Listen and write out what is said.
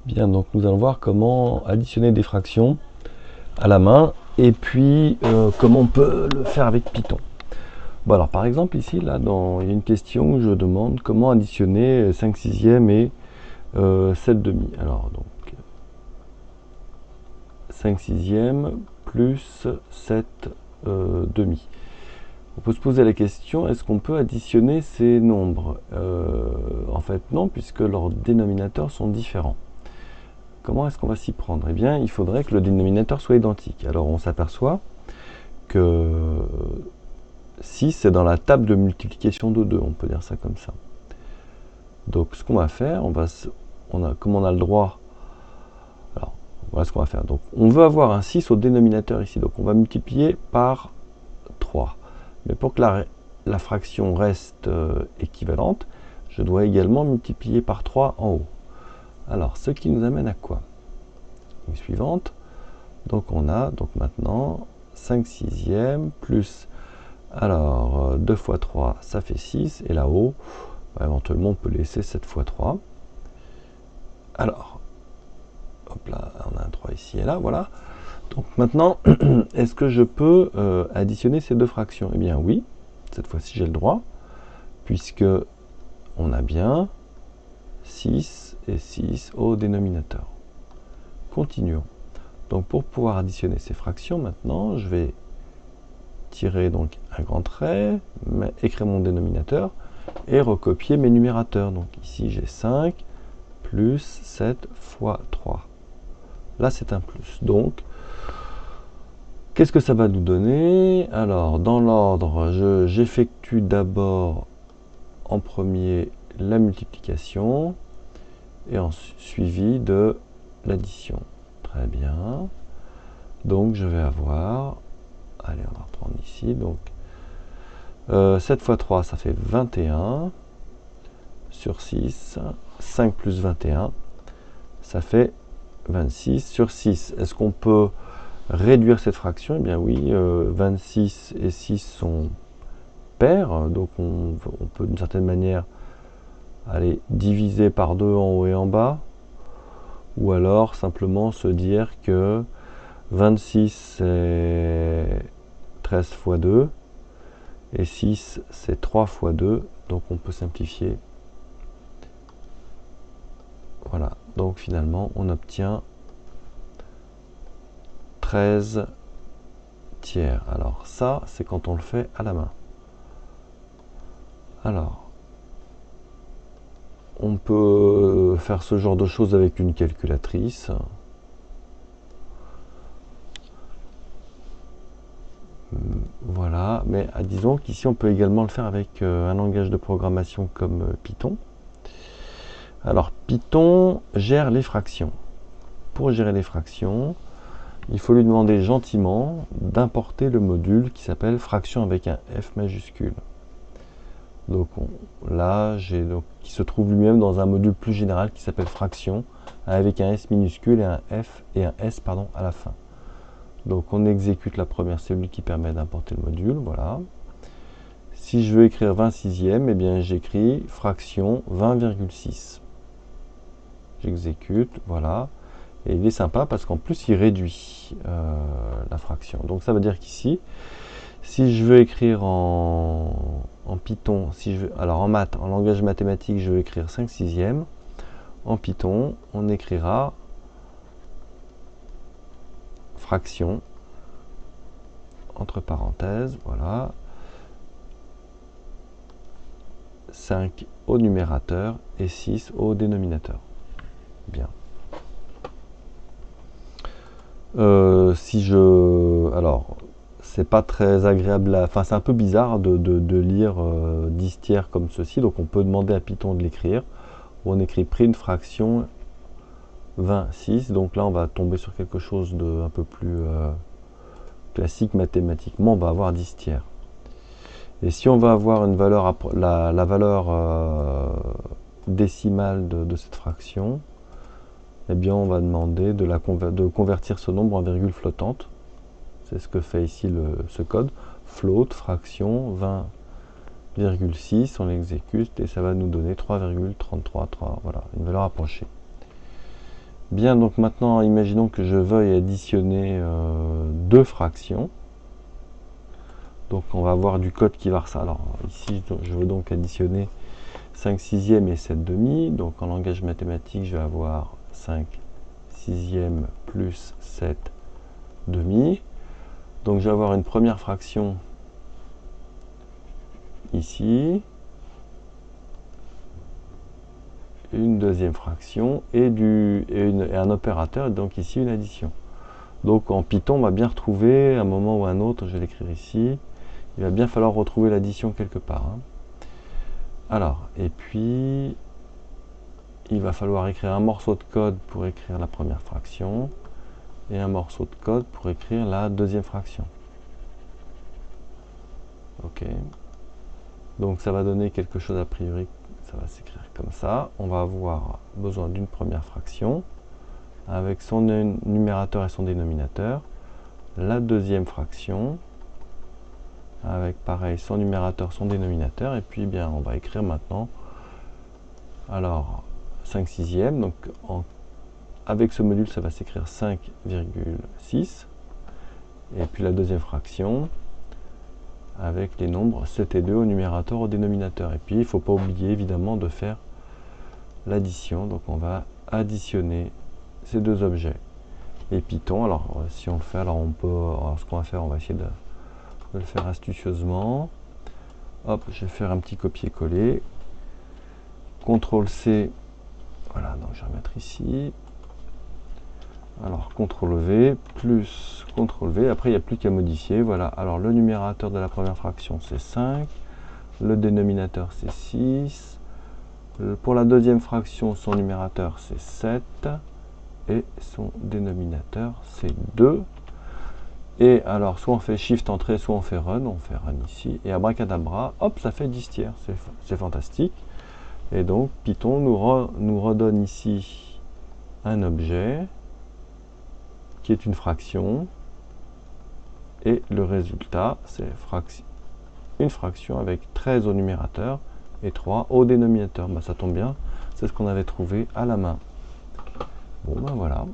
Bien, donc nous allons voir comment additionner des fractions à la main et puis comment on peut le faire avec Python. Bon, alors par exemple ici, là, il y a une question où je demande comment additionner 5 sixièmes et 7 demi. Alors donc 5 sixièmes plus 7 demi. On peut se poser la question, est-ce qu'on peut additionner ces nombres? En fait non, puisque leurs dénominateurs sont différents. Comment est-ce qu'on va s'y prendre? Eh bien, il faudrait que le dénominateur soit identique. Alors, on s'aperçoit que 6 c'est dans la table de multiplication de 2, on peut dire ça comme ça. Donc, ce qu'on va faire, comme on a le droit, alors, voilà ce qu'on va faire. Donc, on veut avoir un 6 au dénominateur ici, donc on va multiplier par 3. Mais pour que la fraction reste équivalente, je dois également multiplier par 3 en haut. Alors, ce qui nous amène à quoi? Suivante. Donc on a maintenant 5 sixièmes plus, alors 2 fois 3 ça fait 6, et là-haut, éventuellement on peut laisser 7 fois 3. Alors, hop là, on a un 3 ici et là, voilà. Donc maintenant, est-ce que je peux additionner ces deux fractions? Eh bien oui, cette fois-ci j'ai le droit, puisque on a bien 6 et 6 au dénominateur. Continuons. Donc pour pouvoir additionner ces fractions, maintenant, je vais tirer donc un grand trait, écrire mon dénominateur et recopier mes numérateurs. Donc ici j'ai 5 plus 7 fois 3. Là c'est un plus. Donc qu'est-ce que ça va nous donner? Alors dans l'ordre, j'effectue d'abord en premier la multiplication et suivi de l'addition. Très bien. Donc je vais avoir, allez on va reprendre ici, donc 7 fois 3 ça fait 21 sur 6, 5 plus 21 ça fait 26 sur 6. Est-ce qu'on peut réduire cette fraction? Eh bien oui, 26 et 6 sont pairs, donc on peut d'une certaine manière aller diviser par 2 en haut et en bas, ou alors simplement se dire que 26 c'est 13 fois 2 et 6 c'est 3 fois 2, donc on peut simplifier. Voilà, donc finalement on obtient 13 tiers. Alors ça, c'est quand on le fait à la main. Alors, on peut faire ce genre de choses avec une calculatrice. Voilà, mais disons qu'ici on peut également le faire avec un langage de programmation comme Python. Alors Python gère les fractions. Pour gérer les fractions, il faut lui demander gentiment d'importer le module qui s'appelle fraction avec un F majuscule. Donc là, qui se trouve lui-même dans un module plus général qui s'appelle fraction, avec un S minuscule et un F et un S à la fin. Donc on exécute la première cellule qui permet d'importer le module, voilà. Si je veux écrire 20 sixièmes, eh bien j'écris fraction 20,6. J'exécute, voilà. Et il est sympa parce qu'en plus il réduit la fraction. Donc ça veut dire qu'ici, si je veux écrire en Python, alors en maths, en langage mathématique, je veux écrire 5 sixièmes. En Python, on écrira fraction, entre parenthèses, voilà, 5 au numérateur et 6 au dénominateur. Bien. Alors, c'est pas très agréable, enfin c'est un peu bizarre de lire 10 tiers comme ceci, donc on peut demander à Python de l'écrire. On écrit print fraction 26, donc là on va tomber sur quelque chose de un peu plus classique mathématiquement, on va avoir 10 tiers. Et si on va avoir une valeur, la valeur décimale de cette fraction, eh bien on va demander de convertir ce nombre en virgule flottante. C'est ce que fait ici ce code. Float, fraction, 20,6, on l'exécute et ça va nous donner 3,333, voilà, une valeur approchée. Bien, donc maintenant, imaginons que je veuille additionner deux fractions. Donc on va avoir du code qui va ça. Alors ici, je veux donc additionner 5 sixièmes et 7 demi. Donc en langage mathématique, je vais avoir 5 sixièmes plus 7 demi. Donc je vais avoir une première fraction ici, une deuxième fraction et un opérateur, donc ici une addition. Donc en Python, on va bien retrouver, à un moment ou à un autre, je vais l'écrire ici, il va bien falloir retrouver l'addition quelque part. Alors, et puis, il va falloir écrire un morceau de code pour écrire la première fraction, et un morceau de code pour écrire la deuxième fraction. Ok. Donc ça va donner quelque chose a priori, ça va s'écrire comme ça. On va avoir besoin d'une première fraction, avec son numérateur et son dénominateur. La deuxième fraction, avec pareil son numérateur, son dénominateur. Et puis bien on va écrire maintenant, alors 5 sixièmes, donc avec ce module ça va s'écrire 5,6. Et puis la deuxième fraction, avec les nombres 7 et 2 au numérateur, au dénominateur. Et puis il ne faut pas oublier évidemment de faire l'addition. Donc on va additionner ces deux objets. Et Python, alors si on le fait, alors on peut, alors ce qu'on va faire, on va essayer de le faire astucieusement. Hop, je vais faire un petit copier-coller. CTRL-C, voilà, donc je vais remettre ici. Alors CTRL-V, plus CTRL-V, après il n'y a plus qu'à modifier, voilà. Alors le numérateur de la première fraction c'est 5, le dénominateur c'est 6, pour la deuxième fraction son numérateur c'est 7, et son dénominateur c'est 2. Et alors soit on fait Shift Entrée, soit on fait Run ici, et abracadabra, hop, ça fait 10 tiers, c'est fantastique. Et donc Python nous redonne ici un objet qui est une fraction, et le résultat c'est une fraction avec 13 au numérateur et 3 au dénominateur. Bah, ça tombe bien, c'est ce qu'on avait trouvé à la main. Bon ben voilà.